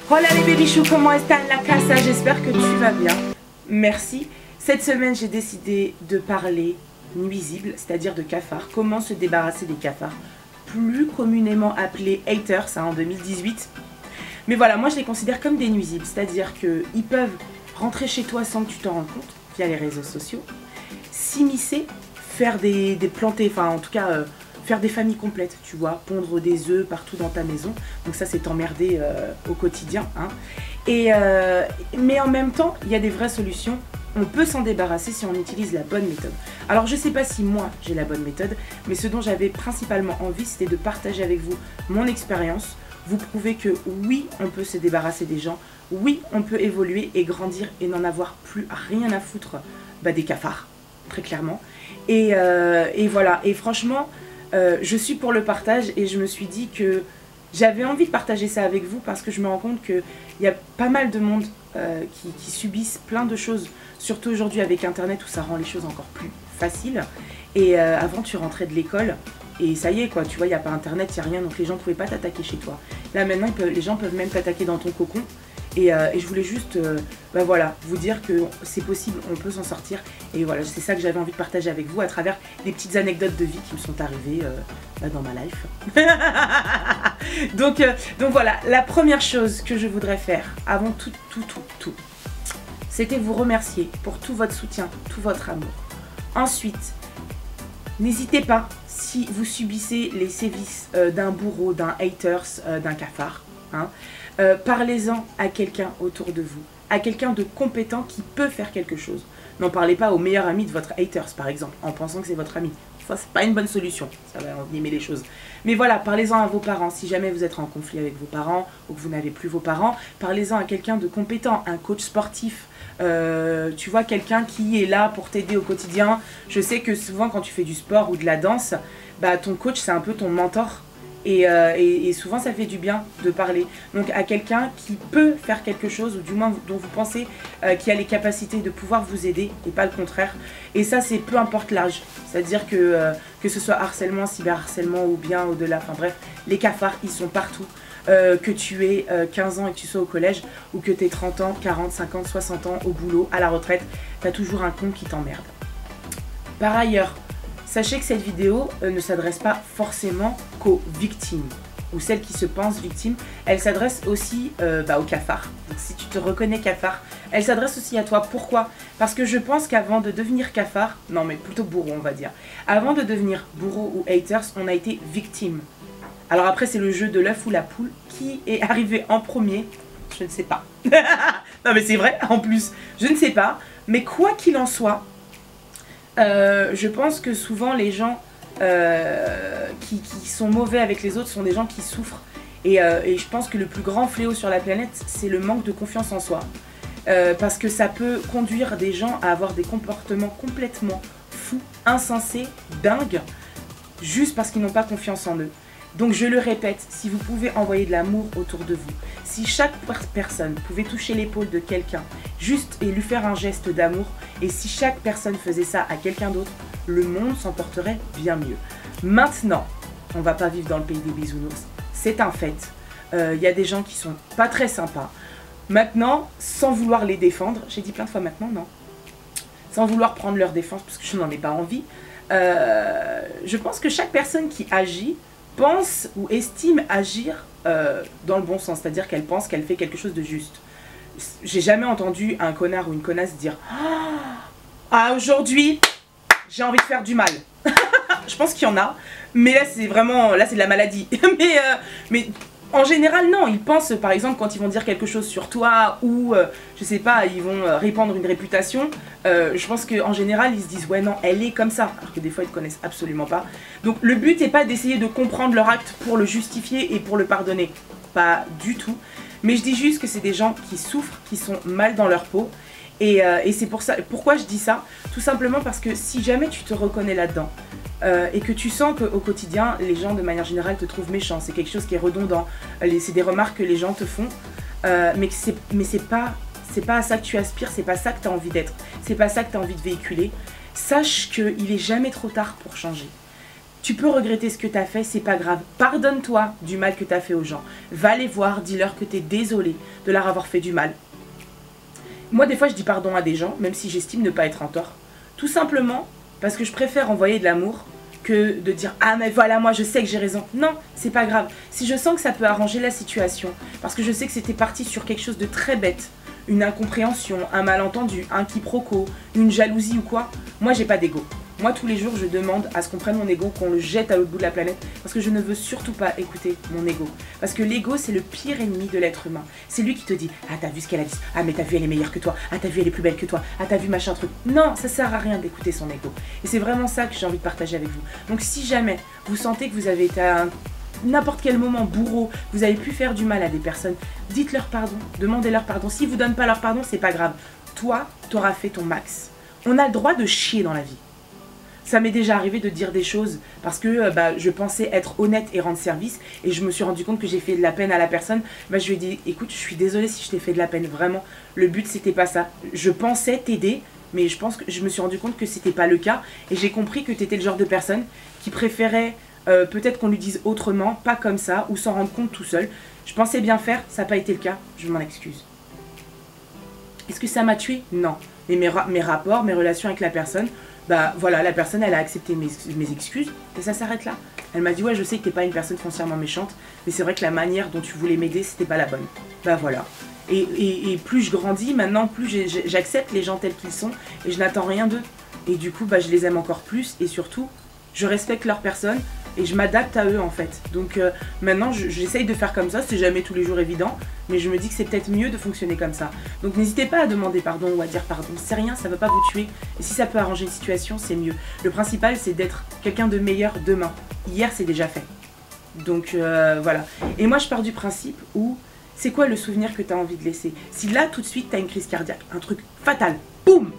Hola les babychous, comment est-ce la casa? J'espère que tu vas bien. Merci. Cette semaine, j'ai décidé de parler nuisibles, c'est-à-dire de cafards. Comment se débarrasser des cafards, plus communément appelés haters en 2018. Mais voilà, moi je les considère comme des nuisibles, c'est-à-dire qu'ils peuvent rentrer chez toi sans que tu t'en rendes compte, via les réseaux sociaux, s'immiscer, faire des plantés, enfin en tout cas faire des familles complètes, tu vois, pondre des œufs partout dans ta maison. Donc ça c'est t'emmerder au quotidien. Hein. Mais en même temps, il y a des vraies solutions. On peut s'en débarrasser si on utilise la bonne méthode. Alors je sais pas si moi j'ai la bonne méthode, mais ce dont j'avais principalement envie, c'était de partager avec vous mon expérience, vous prouver que oui, on peut se débarrasser des gens, oui, on peut évoluer et grandir et n'en avoir plus rien à foutre des cafards, très clairement. Et voilà, et franchement, je suis pour le partage et je me suis dit que j'avais envie de partager ça avec vous parce que je me rends compte qu'il y a pas mal de monde qui subissent plein de choses, surtout aujourd'hui avec Internet où ça rend les choses encore plus faciles. Et avant, tu rentrais de l'école et ça y est, quoi, tu vois, il n'y a pas Internet, il n'y a rien, donc les gens ne pouvaient pas t'attaquer chez toi. Là, maintenant, les gens peuvent même t'attaquer dans ton cocon. Et je voulais juste voilà, vous dire que c'est possible, on peut s'en sortir. Et voilà, c'est ça que j'avais envie de partager avec vous à travers des petites anecdotes de vie qui me sont arrivées dans ma life. donc voilà, la première chose que je voudrais faire, avant tout, c'était vous remercier pour tout votre soutien, tout votre amour. Ensuite, n'hésitez pas, si vous subissez les sévices d'un bourreau, d'un haters, d'un cafard, hein, parlez-en à quelqu'un autour de vous, à quelqu'un de compétent qui peut faire quelque chose. N'en parlez pas au meilleur ami de votre haters, par exemple, en pensant que c'est votre ami. Ça, c'est pas une bonne solution, ça va envenimer les choses. Mais voilà, parlez-en à vos parents. Si jamais vous êtes en conflit avec vos parents ou que vous n'avez plus vos parents, parlez-en à quelqu'un de compétent, un coach sportif. Tu vois, quelqu'un qui est là pour t'aider au quotidien. Je sais que souvent, quand tu fais du sport ou de la danse, ton coach, c'est un peu ton mentor. Et souvent ça fait du bien de parler donc à quelqu'un qui peut faire quelque chose ou du moins dont vous pensez qu'il a les capacités de pouvoir vous aider et pas le contraire. Et ça c'est peu importe l'âge, c'est à dire que ce soit harcèlement, cyberharcèlement ou bien au-delà, enfin bref, les cafards ils sont partout. Que tu aies 15 ans et que tu sois au collège ou que tu aies 30 ans, 40, 50, 60 ans au boulot, à la retraite, tu as toujours un con qui t'emmerde. Par ailleurs, sachez que cette vidéo ne s'adresse pas forcément qu'aux victimes ou celles qui se pensent victimes. Elle s'adresse aussi aux cafards. Donc si tu te reconnais cafard, elle s'adresse aussi à toi. Pourquoi? Parce que je pense qu'avant de devenir cafard, non mais plutôt bourreau on va dire, avant de devenir bourreau ou haters, on a été victime. Alors après c'est le jeu de l'œuf ou la poule. Qui est arrivé en premier? Je ne sais pas. Non mais c'est vrai en plus, je ne sais pas. Mais quoi qu'il en soit, je pense que souvent les gens qui sont mauvais avec les autres sont des gens qui souffrent. Et je pense que le plus grand fléau sur la planète, c'est le manque de confiance en soi. Parce que ça peut conduire des gens à avoir des comportements complètement fous, insensés, dingues, juste parce qu'ils n'ont pas confiance en eux. Donc je le répète, si vous pouvez envoyer de l'amour autour de vous, si chaque personne pouvait toucher l'épaule de quelqu'un, juste et lui faire un geste d'amour, et si chaque personne faisait ça à quelqu'un d'autre, le monde s'en porterait bien mieux. Maintenant, on va pas vivre dans le pays des bisounours, c'est un fait. Y a des gens qui sont pas très sympas. Maintenant, sans vouloir les défendre, j'ai dit plein de fois maintenant, non, sans vouloir prendre leur défense parce que je n'en ai pas envie, je pense que chaque personne qui agit pense ou estime agir dans le bon sens, c'est-à-dire qu'elle pense qu'elle fait quelque chose de juste. J'ai jamais entendu un connard ou une connasse dire « Ah, aujourd'hui, j'ai envie de faire du mal. » Je pense qu'il y en a, mais là c'est vraiment, là c'est de la maladie. mais en général non, ils pensent par exemple quand ils vont dire quelque chose sur toi ou je sais pas, ils vont répandre une réputation, je pense qu'en général ils se disent ouais non elle est comme ça, alors que des fois ils ne connaissent absolument pas. Donc le but n'est pas d'essayer de comprendre leur acte pour le justifier et pour le pardonner, pas du tout, mais je dis juste que c'est des gens qui souffrent, qui sont mal dans leur peau. Et c'est pour ça, pourquoi je dis ça? Tout simplement parce que si jamais tu te reconnais là-dedans et que tu sens qu'au quotidien, les gens de manière générale te trouvent méchant, c'est quelque chose qui est redondant, c'est des remarques que les gens te font, mais c'est pas à ça que tu aspires, c'est pas ça que tu as envie d'être, c'est pas ça que tu as envie de véhiculer, sache qu'il est jamais trop tard pour changer. Tu peux regretter ce que tu as fait, c'est pas grave. Pardonne-toi du mal que tu as fait aux gens. Va les voir, dis-leur que tu es désolé de leur avoir fait du mal. Moi, des fois, je dis pardon à des gens, même si j'estime ne pas être en tort. Tout simplement parce que je préfère envoyer de l'amour que de dire « Ah, mais voilà, moi, je sais que j'ai raison. » Non, c'est pas grave. Si je sens que ça peut arranger la situation, parce que je sais que c'était parti sur quelque chose de très bête, une incompréhension, un malentendu, un quiproquo, une jalousie ou quoi, moi, j'ai pas d'ego. Moi, tous les jours, je demande à ce qu'on prenne mon ego, qu'on le jette à l'autre bout de la planète, parce que je ne veux surtout pas écouter mon ego. Parce que l'ego, c'est le pire ennemi de l'être humain. C'est lui qui te dit « Ah, t'as vu ce qu'elle a dit? Ah, mais t'as vu, elle est meilleure que toi. Ah, t'as vu, elle est plus belle que toi. Ah, t'as vu, machin truc. » Non, ça sert à rien d'écouter son ego. Et c'est vraiment ça que j'ai envie de partager avec vous. Donc, si jamais vous sentez que vous avez été à n'importe quel moment bourreau, vous avez pu faire du mal à des personnes, dites-leur pardon, demandez-leur pardon. S'ils vous donnent pas leur pardon, c'est pas grave. Toi, t'auras fait ton max. On a le droit de chier dans la vie. Ça m'est déjà arrivé de dire des choses parce que je pensais être honnête et rendre service et je me suis rendu compte que j'ai fait de la peine à la personne. Je lui ai dit, écoute, je suis désolée si je t'ai fait de la peine, vraiment. Le but, c'était pas ça. Je pensais t'aider, mais je pense que je me suis rendu compte que c'était pas le cas. Et j'ai compris que t'étais le genre de personne qui préférait peut-être qu'on lui dise autrement, pas comme ça, ou s'en rendre compte tout seul. Je pensais bien faire, ça n'a pas été le cas, je m'en excuse. Est-ce que ça m'a tué? Non. Mais mes rapports, mes relations avec la personne, voilà, la personne, elle a accepté mes excuses et ça s'arrête là. Elle m'a dit, ouais, je sais que t'es pas une personne foncièrement méchante, mais c'est vrai que la manière dont tu voulais m'aider, c'était pas la bonne. Voilà. Et plus je grandis, maintenant, plus j'accepte les gens tels qu'ils sont et je n'attends rien d'eux. Et du coup, je les aime encore plus et surtout, je respecte leur personne et je m'adapte à eux en fait. Donc maintenant, j'essaye de faire comme ça, c'est jamais tous les jours évident, mais je me dis que c'est peut-être mieux de fonctionner comme ça. Donc n'hésitez pas à demander pardon ou à dire pardon, c'est rien, ça ne va pas vous tuer. Et si ça peut arranger une situation, c'est mieux. Le principal, c'est d'être quelqu'un de meilleur demain. Hier, c'est déjà fait. Donc voilà. Et moi, je pars du principe où c'est quoi le souvenir que tu as envie de laisser? Si là, tout de suite, tu as une crise cardiaque, un truc fatal, boum!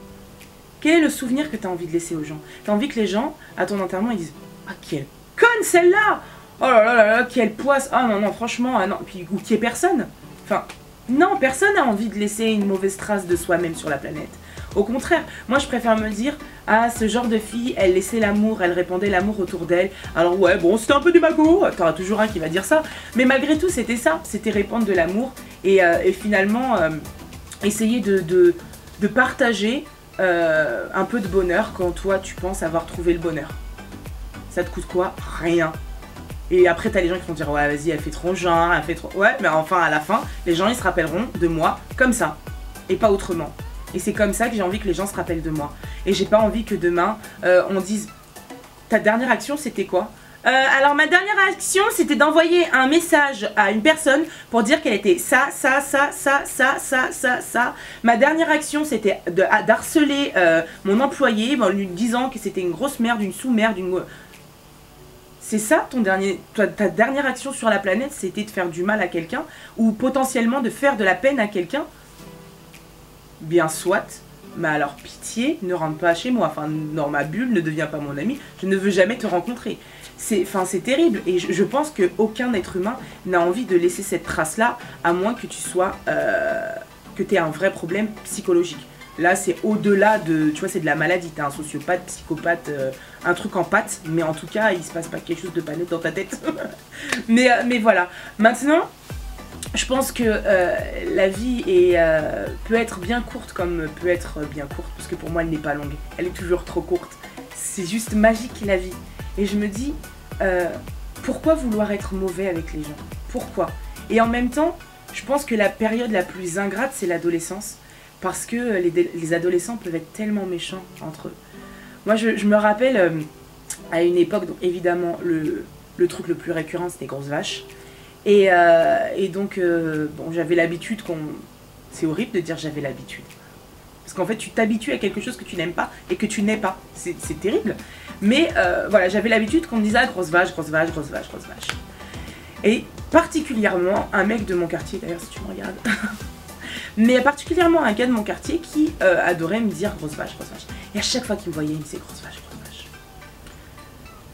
Quel est le souvenir que tu as envie de laisser aux gens? Tu as envie que les gens, à ton enterrement, ils disent « Ah, quelle conne celle-là! Oh là là là là, quelle poisse! Ah non, non, franchement, ah non. » Puis, ou qu'il n'y ait personne. Enfin, non, personne n'a envie de laisser une mauvaise trace de soi-même sur la planète. Au contraire, moi je préfère me dire, ah, ce genre de fille, elle laissait l'amour, elle répandait l'amour autour d'elle. Alors ouais, bon, c'était un peu du magot, t'auras toujours un qui va dire ça. Mais malgré tout, c'était ça, c'était répandre de l'amour et finalement essayer de partager un peu de bonheur quand toi tu penses avoir trouvé le bonheur. Ça te coûte quoi? Rien. Et après t'as les gens qui vont dire ouais vas-y elle fait trop genre, elle fait trop... Ouais mais enfin à la fin les gens ils se rappelleront de moi comme ça et pas autrement. Et c'est comme ça que j'ai envie que les gens se rappellent de moi. Et j'ai pas envie que demain on dise ta dernière action c'était quoi? Alors ma dernière action c'était d'envoyer un message à une personne pour dire qu'elle était ça. Ma dernière action c'était d'harceler mon employé en lui disant que c'était une grosse merde, une sous-merde, une... C'est ça ta dernière action sur la planète, c'était de faire du mal à quelqu'un ou potentiellement de faire de la peine à quelqu'un? Bien soit, mais alors pitié, ne rentre pas chez moi, enfin dans ma bulle, ne deviens pas mon ami, je ne veux jamais te rencontrer. C'est terrible et je pense qu'aucun être humain n'a envie de laisser cette trace-là, à moins que tu sois, que tu aies un vrai problème psychologique. Là, c'est au-delà de, tu vois, c'est de la maladie, t'es un sociopathe, psychopathe, un truc en pâte, mais en tout cas, il se passe pas quelque chose de pas net dans ta tête. mais voilà. Maintenant, je pense que la vie peut être bien courte comme peut être bien courte, parce que pour moi, elle n'est pas longue. Elle est toujours trop courte. C'est juste magique, la vie. Et je me dis, pourquoi vouloir être mauvais avec les gens? Pourquoi? Et en même temps, je pense que la période la plus ingrate, c'est l'adolescence. Parce que les adolescents peuvent être tellement méchants entre eux. Moi, je me rappelle, à une époque, donc évidemment, le truc le plus récurrent, c'était grosses vaches. Et donc, bon, j'avais l'habitude qu'on... C'est horrible de dire j'avais l'habitude. Parce qu'en fait, tu t'habitues à quelque chose que tu n'aimes pas et que tu n'es pas. C'est terrible. Mais voilà, j'avais l'habitude qu'on me disait ah, grosse vache, grosse vache, grosse vache, grosse vache. Et particulièrement, un mec de mon quartier, d'ailleurs, si tu me regardes... Mais particulièrement un gars de mon quartier qui adorait me dire grosse vache, grosse vache. Et à chaque fois qu'il me voyait, il me disait grosse vache, grosse vache.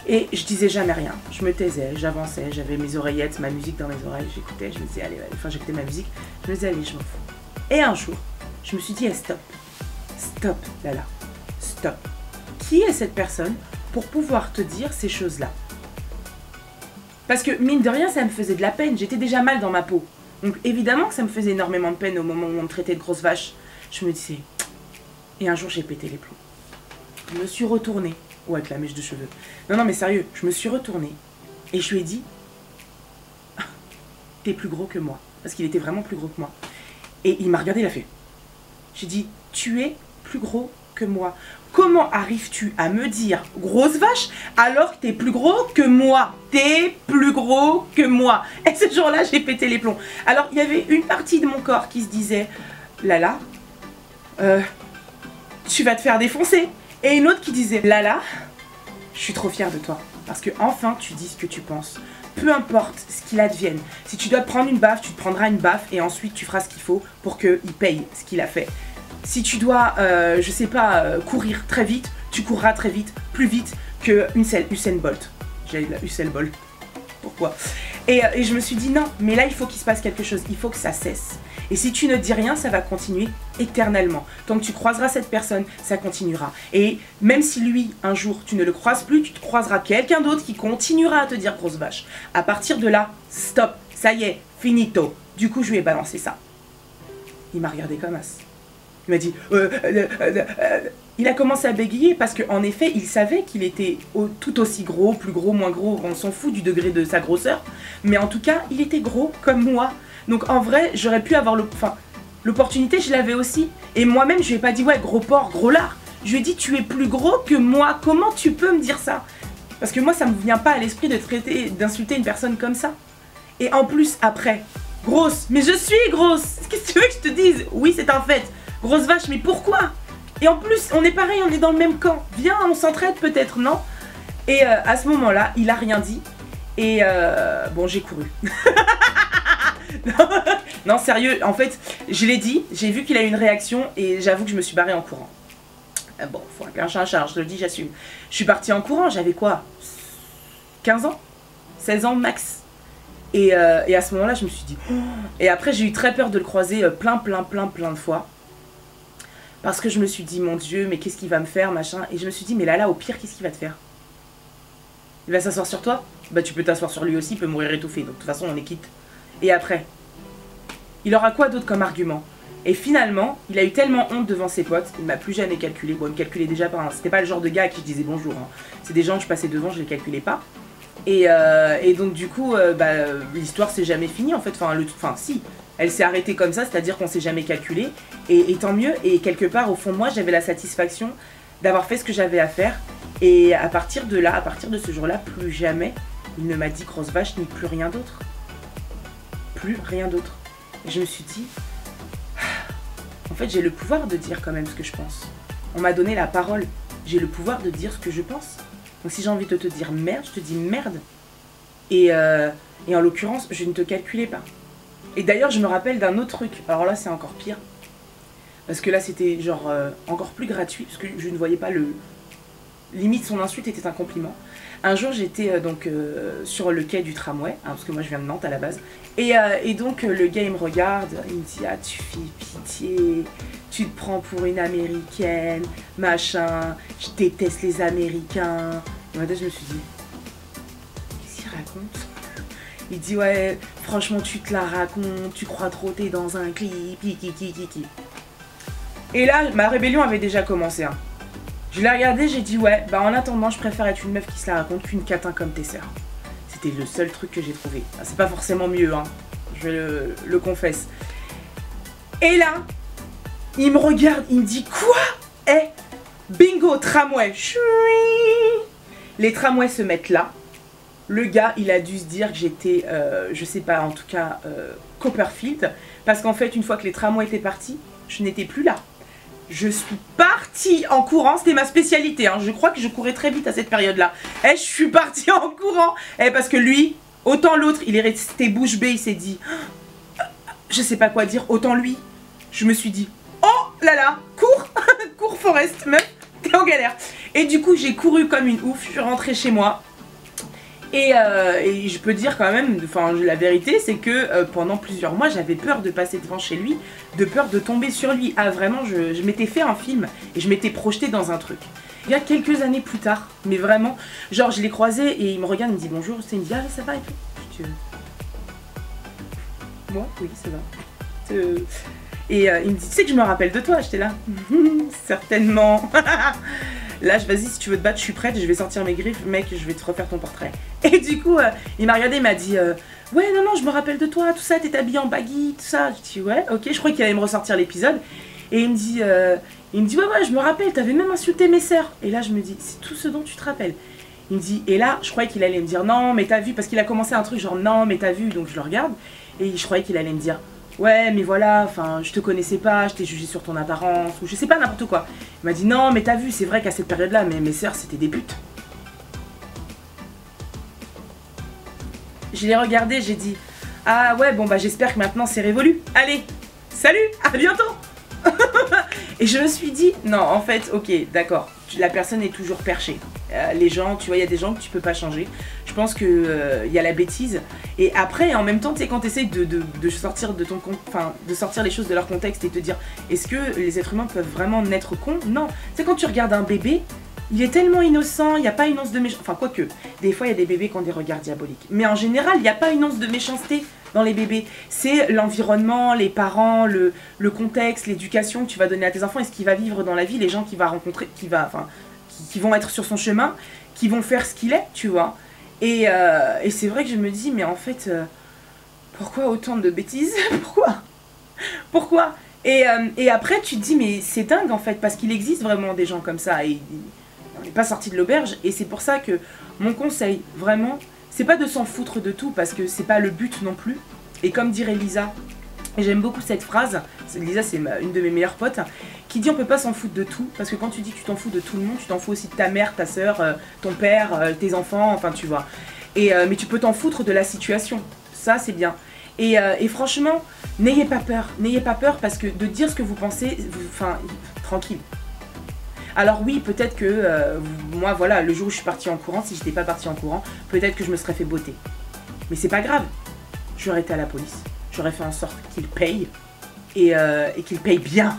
Et je disais jamais rien. Je me taisais, j'avançais, j'avais mes oreillettes, ma musique dans mes oreilles, j'écoutais, je me disais allez, enfin j'écoutais ma musique, je me disais allez, je m'en fous. Et un jour, je me suis dit stop, stop, Lala, stop. Qui est cette personne pour pouvoir te dire ces choses-là? Parce que mine de rien, ça me faisait de la peine. J'étais déjà mal dans ma peau. Donc évidemment que ça me faisait énormément de peine au moment où on me traitait de grosse vache. Je me disais... Et un jour, j'ai pété les plombs. Je me suis retournée. Ouais, avec la mèche de cheveux. Non, non, mais sérieux, je me suis retournée. Et je lui ai dit... T'es plus gros que moi. Parce qu'il était vraiment plus gros que moi. Et il m'a regardé, il a fait... J'ai dit, tu es plus gros que moi. Comment arrives-tu à me dire grosse vache alors que t'es plus gros que moi? T'es plus gros que moi. Et ce jour-là, j'ai pété les plombs. Alors, il y avait une partie de mon corps qui se disait, Lala, tu vas te faire défoncer. Et une autre qui disait, Lala, je suis trop fière de toi. Parce que enfin, tu dis ce que tu penses. Peu importe ce qu'il advienne. Si tu dois te prendre une baffe, tu te prendras une baffe et ensuite tu feras ce qu'il faut pour qu'il paye ce qu'il a fait. Si tu dois, je sais pas, courir très vite, tu courras très vite, plus vite que Usain Bolt. J'allais dire Usain Bolt. Pourquoi? Et je me suis dit non, mais là il faut qu'il se passe quelque chose, il faut que ça cesse. Et si tu ne dis rien, ça va continuer éternellement. Tant que tu croiseras cette personne, ça continuera. Et même si lui, un jour, tu ne le croises plus, tu te croiseras quelqu'un d'autre qui continuera à te dire grosse vache. À partir de là, stop, ça y est, finito. Du coup, je lui ai balancé ça. Il m'a regardé comme as. Il m'a dit... Il a commencé à bégayer parce qu'en effet, il savait qu'il était tout aussi gros, plus gros, moins gros. On s'en fout du degré de sa grosseur. Mais en tout cas, il était gros comme moi. Donc en vrai, j'aurais pu avoir l'opportunité, je l'avais aussi. Et moi-même, je lui ai pas dit, ouais, gros porc, gros lard. Je lui ai dit, tu es plus gros que moi. Comment tu peux me dire ça? Parce que moi, ça me vient pas à l'esprit d'insulter une personne comme ça. Et en plus, après, grosse. Mais je suis grosse. Qu'est-ce que tu veux que je te dise? Oui, c'est un fait. Grosse vache, mais pourquoi? Et en plus, on est pareil, on est dans le même camp. Viens, on s'entraide peut-être, non? Et à ce moment-là, il a rien dit. Et bon, j'ai couru. Non, sérieux, en fait, je l'ai dit, j'ai vu qu'il a eu une réaction et j'avoue que je me suis barrée en courant. Bon, faut un chat un chat, je le dis, j'assume. Je suis partie en courant, j'avais quoi? 15 ans? 16 ans max. Et à ce moment-là, je me suis dit... Oh. Et après, j'ai eu très peur de le croiser plein de fois. Parce que je me suis dit, mon Dieu, mais qu'est-ce qu'il va me faire, machin. Et je me suis dit, mais là, au pire, qu'est-ce qu'il va te faire? Il va s'asseoir sur toi? Bah, tu peux t'asseoir sur lui aussi, il peut mourir étouffé. Donc, de toute façon, on est quitte. Et après, il aura quoi d'autre comme argument? Et finalement, il a eu tellement honte devant ses potes, il m'a plus jamais calculé. Bon, il me calculait déjà pas. Hein. C'était pas le genre de gars à qui je disais bonjour. Hein. C'est des gens que je passais devant, je les calculais pas. Et donc, du coup, l'histoire s'est jamais finie en fait. Enfin, si. Elle s'est arrêtée comme ça, c'est-à-dire qu'on s'est jamais calculé. Et tant mieux. Et quelque part, au fond de moi, j'avais la satisfaction d'avoir fait ce que j'avais à faire. Et à partir de là, à partir de ce jour-là, plus jamais, il ne m'a dit grosse vache ni plus rien d'autre. Plus rien d'autre. Et je me suis dit, en fait, j'ai le pouvoir de dire quand même ce que je pense. On m'a donné la parole. J'ai le pouvoir de dire ce que je pense. Donc si j'ai envie de te dire merde, je te dis merde. Et en l'occurrence, je ne te calculais pas. Et d'ailleurs, je me rappelle d'un autre truc. Alors là, c'est encore pire. Parce que là, c'était genre encore plus gratuit. Parce que je ne voyais pas le... Limite, son insulte était un compliment. Un jour, j'étais donc sur le quai du tramway. Hein, parce que moi, je viens de Nantes à la base. Et donc, le gars, il me regarde. Il me dit, ah, tu fais pitié. Tu te prends pour une Américaine. Machin. Je déteste les Américains. Et moi, je me suis dit, qu'est-ce qu'il raconte? Il dit, ouais, franchement, tu te la racontes, tu crois trop, t'es dans un clip, kiki. Et là, ma rébellion avait déjà commencé. Hein. Je l'ai regardé, j'ai dit, ouais, bah en attendant, je préfère être une meuf qui se la raconte qu'une catin comme tes sœurs. C'était le seul truc que j'ai trouvé. C'est pas forcément mieux, hein, je le confesse. Et là, il me regarde, il me dit, quoi? Bingo, tramway. Chouii. Les tramways se mettent là. Le gars, il a dû se dire que j'étais, je sais pas, en tout cas, Copperfield. Parce qu'en fait, une fois que les tramways étaient partis, je n'étais plus là. Je suis partie en courant, c'était ma spécialité. Hein. Je crois que je courais très vite à cette période-là. Je suis partie en courant. Parce que lui, autant l'autre, il est resté bouche bée, il s'est dit, je sais pas quoi dire, autant lui. Je me suis dit, oh là là, cours, cours Forest, meuf, t'es en galère. Et du coup, j'ai couru comme une ouf, je suis rentrée chez moi. Et je peux dire quand même, enfin la vérité c'est que pendant plusieurs mois j'avais peur de passer devant chez lui, de peur de tomber sur lui. Ah vraiment, je m'étais fait un film et je m'étais projetée dans un truc. Il y a quelques années plus tard, mais vraiment, genre je l'ai croisé et il me regarde, il me dit bonjour, il me dit ah ça va et tout. Je dis, moi oui ça va. Et il me dit tu sais que je me rappelle de toi, j'étais là. Certainement. Là vas-y si tu veux te battre je suis prête, je vais sortir mes griffes, mec je vais te refaire ton portrait. Et du coup il m'a regardé, il m'a dit ouais non je me rappelle de toi, tout ça, t'es habillé en baggy, tout ça. Je dis ouais ok, je croyais qu'il allait me ressortir l'épisode. Et il me dit ouais je me rappelle, t'avais même insulté mes sœurs. Et là je me dis c'est tout ce dont tu te rappelles. Il me dit et là je croyais qu'il allait me dire non mais t'as vu, parce qu'il a commencé un truc genre non mais t'as vu, donc je le regarde. Et je croyais qu'il allait me dire ouais mais voilà, enfin je te connaissais pas, je t'ai jugé sur ton apparence, ou je sais pas, n'importe quoi. Il m'a dit non mais t'as vu, c'est vrai qu'à cette période là mes sœurs c'était des putes. Je l'ai regardé, j'ai dit ah ouais bon bah j'espère que maintenant c'est révolu. Allez, salut, à bientôt. Et je me suis dit non en fait ok d'accord, la personne est toujours perchée. Les gens, tu vois, il y a des gens que tu peux pas changer. Je pense que y a la bêtise. Et après, en même temps, tu sais, quand tu essaies de sortir de ton de sortir les choses de leur contexte et te dire est-ce que les êtres humains peuvent vraiment naître cons? Non. Tu sais, quand tu regardes un bébé, il est tellement innocent, il n'y a pas une once de méchanceté. Enfin, quoique, des fois, il y a des bébés qui ont des regards diaboliques. Mais en général, il n'y a pas une once de méchanceté dans les bébés. C'est l'environnement, les parents, le contexte, l'éducation que tu vas donner à tes enfants et ce qu'il va vivre dans la vie, les gens qu'il va rencontrer, qui vont être sur son chemin, qui vont faire ce qu'il est, tu vois. Et c'est vrai que je me dis, mais en fait, pourquoi autant de bêtises? Pourquoi et après, tu te dis, mais c'est dingue, en fait, parce qu'il existe vraiment des gens comme ça, et on n'est pas sorti de l'auberge, et c'est pour ça que mon conseil, vraiment, c'est pas de s'en foutre de tout, parce que c'est pas le but non plus. Et comme dirait Lisa, et j'aime beaucoup cette phrase, Lisa c'est une de mes meilleures potes, qui dit on peut pas s'en foutre de tout, parce que quand tu dis que tu t'en fous de tout le monde, tu t'en fous aussi de ta mère, ta soeur, ton père, tes enfants, enfin tu vois. Mais tu peux t'en foutre de la situation, ça c'est bien. Et franchement, n'ayez pas peur parce que de dire ce que vous pensez, tranquille. Alors oui, peut-être que moi voilà, le jour où je suis partie en courant, si j'étais pas partie en courant, peut-être que je me serais fait botter. Mais c'est pas grave, j'aurais été à la police. J'aurais fait en sorte qu'il paye et qu'il paye bien.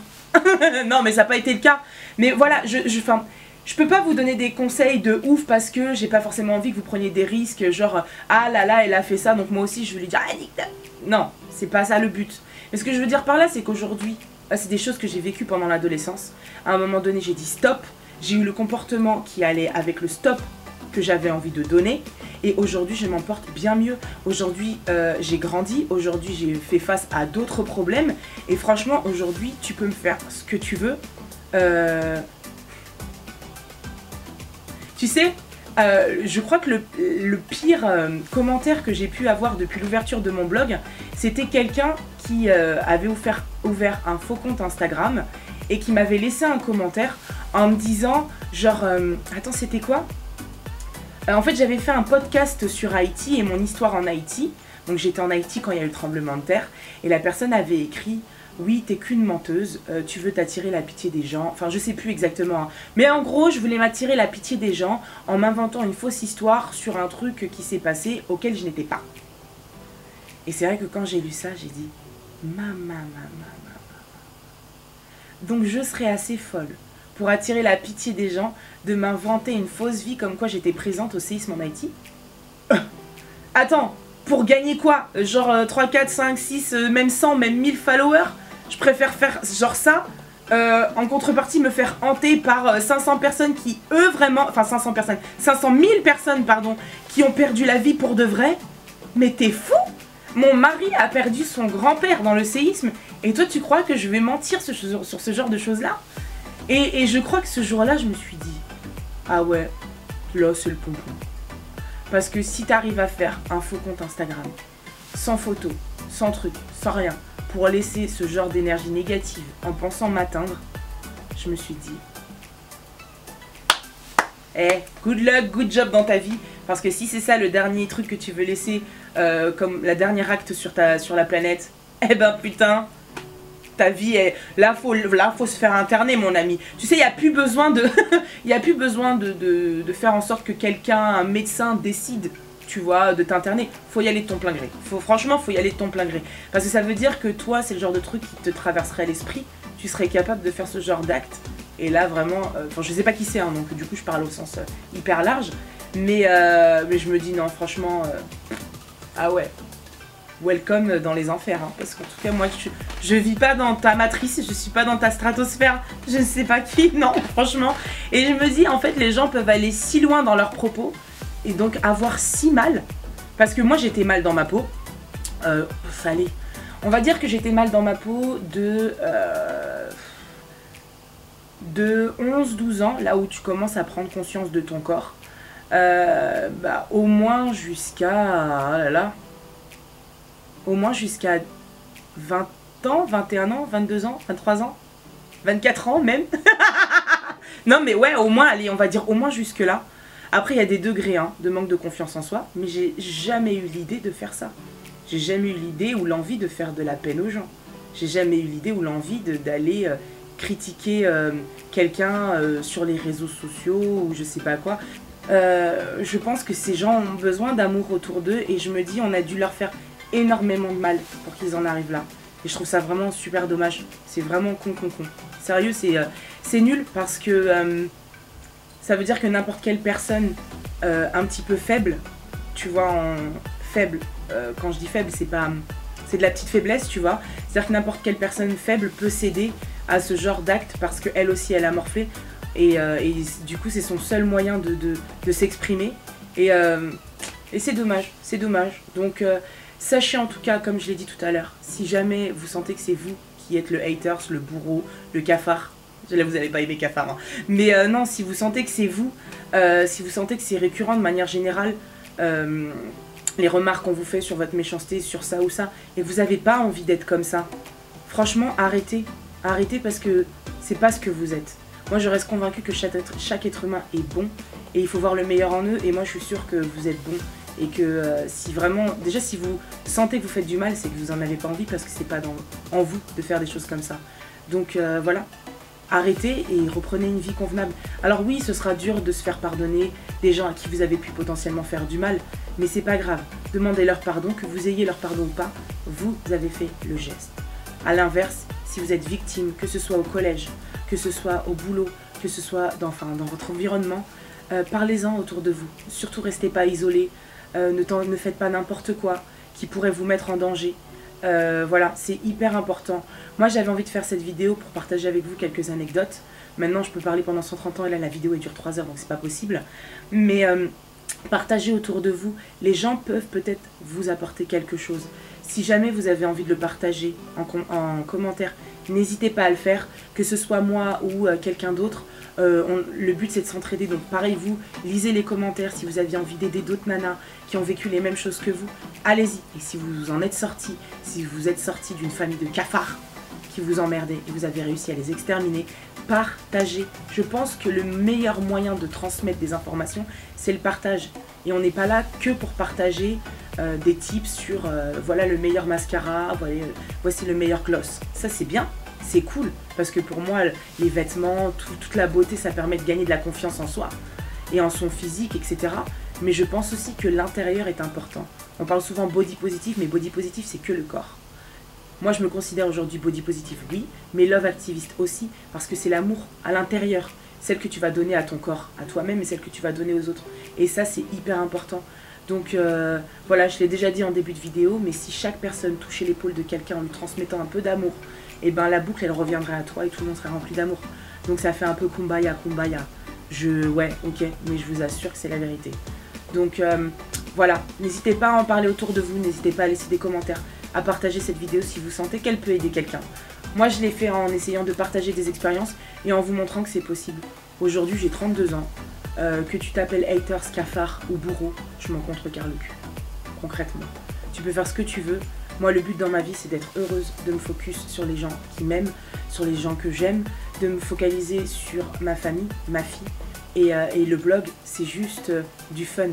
Non mais ça n'a pas été le cas. Mais voilà, je peux pas vous donner des conseils de ouf parce que j'ai pas forcément envie que vous preniez des risques genre ah là elle a fait ça donc moi aussi je vais lui dire ah nique. Non, c'est pas ça le but. Mais ce que je veux dire par là c'est qu'aujourd'hui, c'est des choses que j'ai vécues pendant l'adolescence. À un moment donné j'ai dit stop, j'ai eu le comportement qui allait avec le stop que j'avais envie de donner. Et aujourd'hui, je m'en porte bien mieux. Aujourd'hui, j'ai grandi. Aujourd'hui, j'ai fait face à d'autres problèmes. Et franchement, aujourd'hui, tu peux me faire ce que tu veux. Tu sais, je crois que le pire commentaire que j'ai pu avoir depuis l'ouverture de mon blog, c'était quelqu'un qui avait ouvert un faux compte Instagram et qui m'avait laissé un commentaire en me disant, genre, attends, c'était quoi ? En fait, j'avais fait un podcast sur Haïti et mon histoire en Haïti. Donc j'étais en Haïti quand il y a eu le tremblement de terre. Et la personne avait écrit « Oui, t'es qu'une menteuse, tu veux t'attirer la pitié des gens. » Enfin, je sais plus exactement. Hein. Mais en gros, je voulais m'attirer la pitié des gens en m'inventant une fausse histoire sur un truc qui s'est passé auquel je n'étais pas. Et c'est vrai que quand j'ai lu ça, j'ai dit « Maman. » Donc je serais assez folle pour attirer la pitié des gens, de m'inventer une fausse vie comme quoi j'étais présente au séisme en Haïti. Attends, pour gagner quoi? Genre 3, 4, 5, 6, même 100, même 1000 followers? Je préfère faire genre ça, en contrepartie me faire hanter par 500 personnes qui, eux, vraiment... Enfin 500 000 personnes, pardon, qui ont perdu la vie pour de vrai. Mais t'es fou? Mon mari a perdu son grand-père dans le séisme, et toi tu crois que je vais mentir sur ce genre de choses-là? Et je crois que ce jour-là, je me suis dit, ah ouais, là c'est le pompon. Parce que si t'arrives à faire un faux compte Instagram, sans photo, sans truc, sans rien, pour laisser ce genre d'énergie négative en pensant m'atteindre, je me suis dit, good luck, good job dans ta vie. Parce que si c'est ça le dernier truc que tu veux laisser comme la dernière acte sur la planète, eh ben putain, ta vie est... Là, faut se faire interner, mon ami. Tu sais, il n'y a plus besoin de... Il n'y a plus besoin de faire en sorte que quelqu'un, un médecin, décide, tu vois, de t'interner. Faut y aller de ton plein gré. Franchement, faut y aller de ton plein gré. Parce que ça veut dire que toi, c'est le genre de truc qui te traverserait l'esprit. Tu serais capable de faire ce genre d'acte Et là vraiment, enfin je sais pas qui c'est, hein, donc du coup je parle au sens hyper large. Mais je me dis non franchement, ah ouais, welcome dans les enfers. Hein, parce qu'en tout cas moi je vis pas dans ta matrice, je suis pas dans ta stratosphère, je ne sais pas qui, non franchement. Et je me dis en fait les gens peuvent aller si loin dans leurs propos et donc avoir si mal. Parce que moi j'étais mal dans ma peau, fallait... On va dire que j'étais mal dans ma peau de 11-12 ans, là où tu commences à prendre conscience de ton corps. Au moins jusqu'à... Oh là là, au moins jusqu'à 20 ans, 21 ans, 22 ans, 23 ans, 24 ans même. Non mais ouais, au moins, allez, on va dire au moins jusque là. Après il y a des degrés hein, de manque de confiance en soi, mais j'ai jamais eu l'idée de faire ça. J'ai jamais eu l'idée ou l'envie de faire de la peine aux gens. J'ai jamais eu l'idée ou l'envie d'aller critiquer quelqu'un sur les réseaux sociaux ou je sais pas quoi. Je pense que ces gens ont besoin d'amour autour d'eux et je me dis on a dû leur faire énormément de mal pour qu'ils en arrivent là. Et je trouve ça vraiment super dommage. C'est vraiment con. Sérieux, c'est nul parce que ça veut dire que n'importe quelle personne un petit peu faible, tu vois, faible, quand je dis faible, c'est de la petite faiblesse, tu vois. C'est-à-dire que n'importe quelle personne faible peut céder à ce genre d'acte parce qu'elle aussi, elle a morflé. Et du coup, c'est son seul moyen de s'exprimer. Et c'est dommage, c'est dommage. Donc, sachez en tout cas, comme je l'ai dit tout à l'heure, si jamais vous sentez que c'est vous qui êtes le haters, le bourreau, le cafard, là vous n'allez pas aimer cafard, hein. Mais non, si vous sentez que c'est vous, si vous sentez que c'est récurrent de manière générale, les remarques qu'on vous fait sur votre méchanceté, sur ça ou ça, et vous n'avez pas envie d'être comme ça, franchement, arrêtez. Arrêtez parce que c'est pas ce que vous êtes. Moi, je reste convaincue que chaque être humain est bon, et il faut voir le meilleur en eux, et moi, je suis sûre que vous êtes bon, et que si vraiment, déjà, si vous sentez que vous faites du mal, c'est que vous en avez pas envie, parce que c'est pas en vous de faire des choses comme ça. Donc, voilà. Arrêtez et reprenez une vie convenable. Alors oui, ce sera dur de se faire pardonner des gens à qui vous avez pu potentiellement faire du mal, mais c'est pas grave. Demandez leur pardon, que vous ayez leur pardon ou pas, vous avez fait le geste. A l'inverse, si vous êtes victime, que ce soit au collège, que ce soit au boulot, que ce soit dans votre environnement, parlez-en autour de vous. Surtout restez pas isolés, ne faites pas n'importe quoi qui pourrait vous mettre en danger. Voilà, c'est hyper important. Moi j'avais envie de faire cette vidéo pour partager avec vous quelques anecdotes. Maintenant je peux parler pendant 130 ans et là la vidéo elle dure 3 heures donc c'est pas possible. Mais partagez autour de vous, les gens peuvent peut-être vous apporter quelque chose. Si jamais vous avez envie de le partager en commentaire, n'hésitez pas à le faire, que ce soit moi ou quelqu'un d'autre. Le but c'est de s'entraider, donc pareil vous, lisez les commentaires si vous aviez envie d'aider d'autres nanas qui ont vécu les mêmes choses que vous, allez-y. Et si vous en êtes sorti, si vous êtes sorti d'une famille de cafards qui vous emmerdaient et vous avez réussi à les exterminer, partagez. Je pense que le meilleur moyen de transmettre des informations, c'est le partage. Et on n'est pas là que pour partager des tips sur voilà le meilleur mascara, voici le meilleur gloss. Ça c'est bien. C'est cool, parce que pour moi, les vêtements, toute la beauté, ça permet de gagner de la confiance en soi et en son physique, etc. Mais je pense aussi que l'intérieur est important. On parle souvent body positive, mais body positive, c'est que le corps. Moi, je me considère aujourd'hui body positive, oui, mais love activiste aussi, parce que c'est l'amour à l'intérieur, celle que tu vas donner à ton corps, à toi-même, et celle que tu vas donner aux autres. Et ça, c'est hyper important. Donc voilà, je l'ai déjà dit en début de vidéo, mais si chaque personne touchait l'épaule de quelqu'un en lui transmettant un peu d'amour, et ben la boucle elle reviendrait à toi et tout le monde serait rempli d'amour. Donc ça fait un peu kumbaya. Ouais, ok, mais je vous assure que c'est la vérité. Donc voilà, n'hésitez pas à en parler autour de vous, n'hésitez pas à laisser des commentaires, à partager cette vidéo si vous sentez qu'elle peut aider quelqu'un. Moi je l'ai fait en essayant de partager des expériences et en vous montrant que c'est possible. Aujourd'hui j'ai 32 ans, que tu t'appelles haters, cafard ou bourreau, je m'en contrecarre le cul. Concrètement, tu peux faire ce que tu veux. Moi, le but dans ma vie, c'est d'être heureuse, de me focus sur les gens qui m'aiment, sur les gens que j'aime, de me focaliser sur ma famille, ma fille. Et le blog, c'est juste du fun,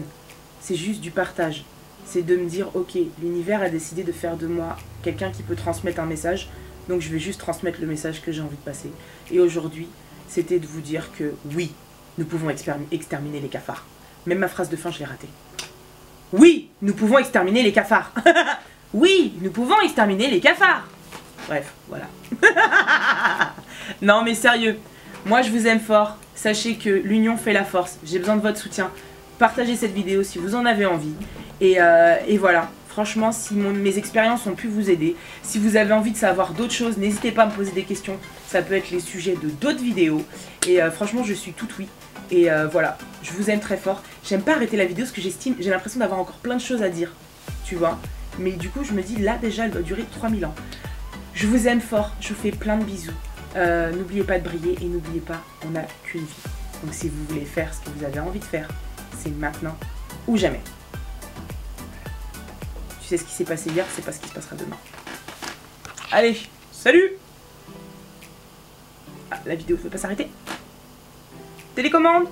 c'est juste du partage. C'est de me dire, ok, l'univers a décidé de faire de moi quelqu'un qui peut transmettre un message, donc je vais juste transmettre le message que j'ai envie de passer. Et aujourd'hui, c'était de vous dire que oui, nous pouvons exterminer les cafards. Même ma phrase de fin, je l'ai ratée. Oui, nous pouvons exterminer les cafards. Oui, nous pouvons exterminer les cafards. Bref, voilà. Non mais sérieux, Moi, je vous aime fort. Sachez que l'union fait la force. J'ai besoin de votre soutien. Partagez cette vidéo si vous en avez envie. Et voilà. Franchement, si mes expériences ont pu vous aider, si vous avez envie de savoir d'autres choses, n'hésitez pas à me poser des questions. Ça peut être les sujets de d'autres vidéos. Et franchement, je suis toute oui. Et voilà, je vous aime très fort. J'aime pas arrêter la vidéo parce que j'ai l'impression d'avoir encore plein de choses à dire. Tu vois. Mais du coup, je me dis, là déjà, elle doit durer 3000 ans. Je vous aime fort. Je vous fais plein de bisous. N'oubliez pas de briller et n'oubliez pas, on n'a qu'une vie. Donc si vous voulez faire ce que vous avez envie de faire, c'est maintenant ou jamais. Tu sais ce qui s'est passé hier, c'est pas ce qui se passera demain. Allez, salut! Ah, la vidéo ne peut pas s'arrêter. Télécommande!